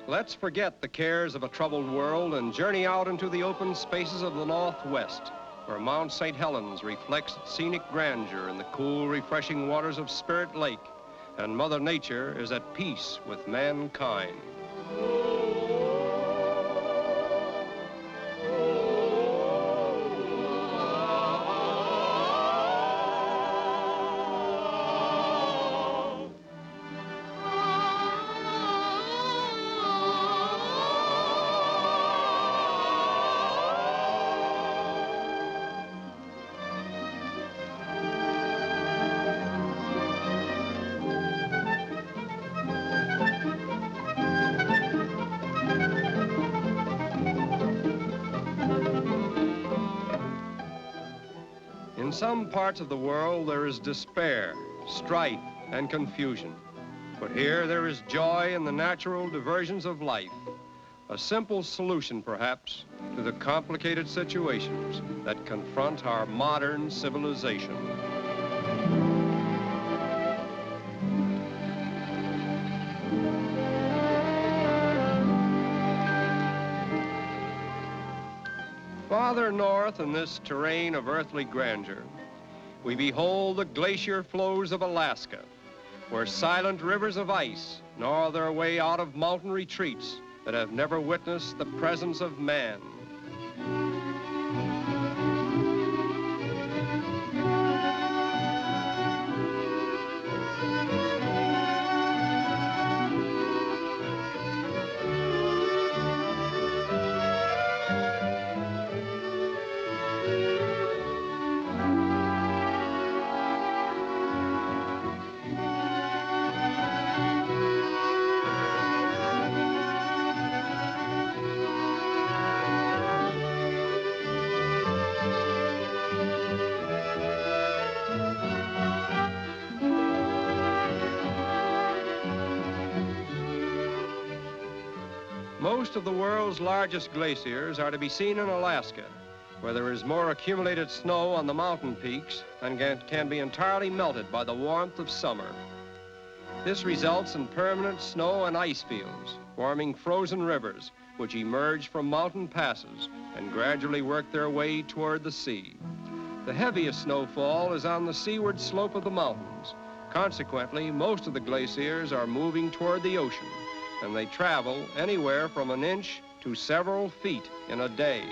Let's forget the cares of a troubled world and journey out into the open spaces of the Northwest, where Mount St. Helens reflects its scenic grandeur in the cool, refreshing waters of Spirit Lake, and Mother Nature is at peace with mankind. In some parts of the world, there is despair, strife, and confusion. But here there is joy in the natural diversions of life. A simple solution, perhaps, to the complicated situations that confront our modern civilization. Farther north in this terrain of earthly grandeur, we behold the glacier flows of Alaska, where silent rivers of ice gnaw their way out of mountain retreats that have never witnessed the presence of man. Most of the world's largest glaciers are to be seen in Alaska, where there is more accumulated snow on the mountain peaks than can be entirely melted by the warmth of summer. This results in permanent snow and ice fields, forming frozen rivers which emerge from mountain passes and gradually work their way toward the sea. The heaviest snowfall is on the seaward slope of the mountains. Consequently, most of the glaciers are moving toward the ocean, and they travel anywhere from an inch to several feet in a day.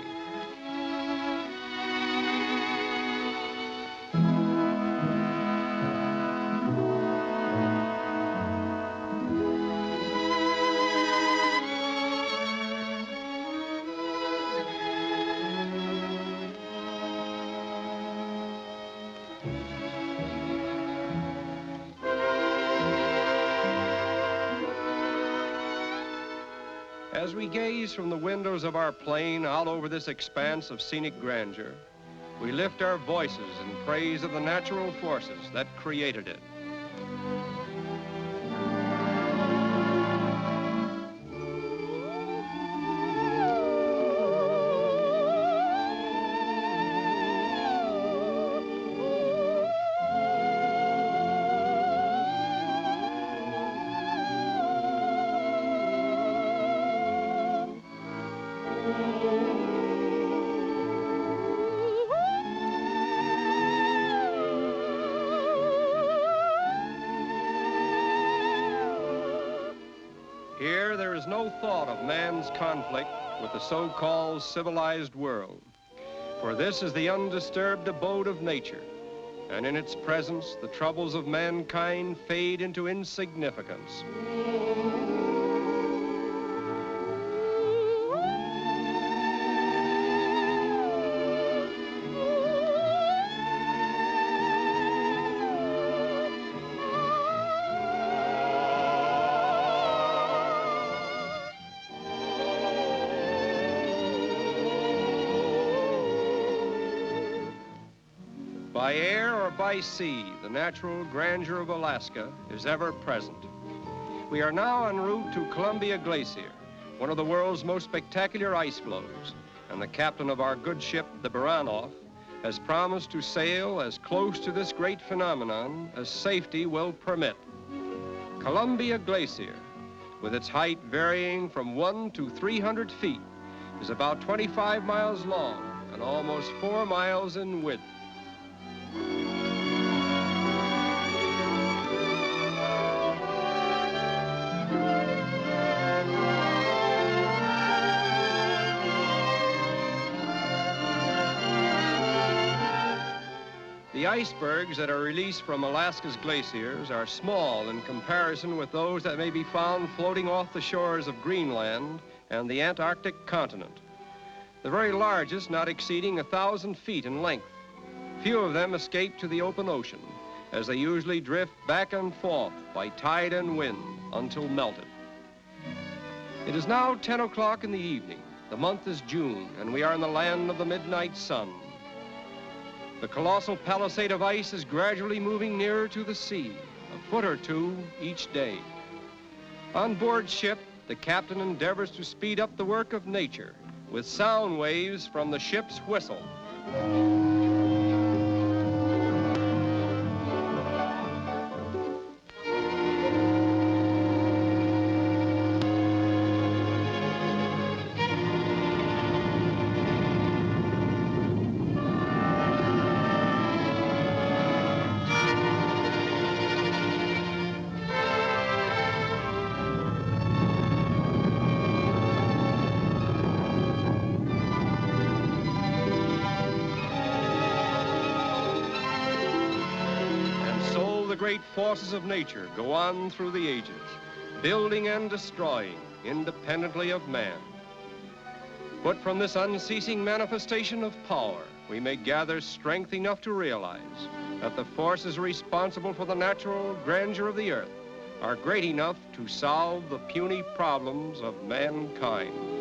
As we gaze from the windows of our plane out over this expanse of scenic grandeur, we lift our voices in praise of the natural forces that created it. Here, there is no thought of man's conflict with the so-called civilized world, for this is the undisturbed abode of nature, and in its presence, the troubles of mankind fade into insignificance. By air or by sea, the natural grandeur of Alaska is ever present. We are now en route to Columbia Glacier, one of the world's most spectacular ice flows, and the captain of our good ship, the Baranof, has promised to sail as close to this great phenomenon as safety will permit. Columbia Glacier, with its height varying from 1 to 300 feet, is about 25 miles long and almost 4 miles in width. The icebergs that are released from Alaska's glaciers are small in comparison with those that may be found floating off the shores of Greenland and the Antarctic continent. The very largest not exceeding 1,000 feet in length. Few of them escape to the open ocean, as they usually drift back and forth by tide and wind until melted. It is now 10 o'clock in the evening. The month is June, and we are in the land of the midnight sun. The colossal palisade of ice is gradually moving nearer to the sea, a foot or two each day. On board ship, the captain endeavors to speed up the work of nature with sound waves from the ship's whistle. Great forces of nature go on through the ages, building and destroying independently of man. But from this unceasing manifestation of power, we may gather strength enough to realize that the forces responsible for the natural grandeur of the earth are great enough to solve the puny problems of mankind.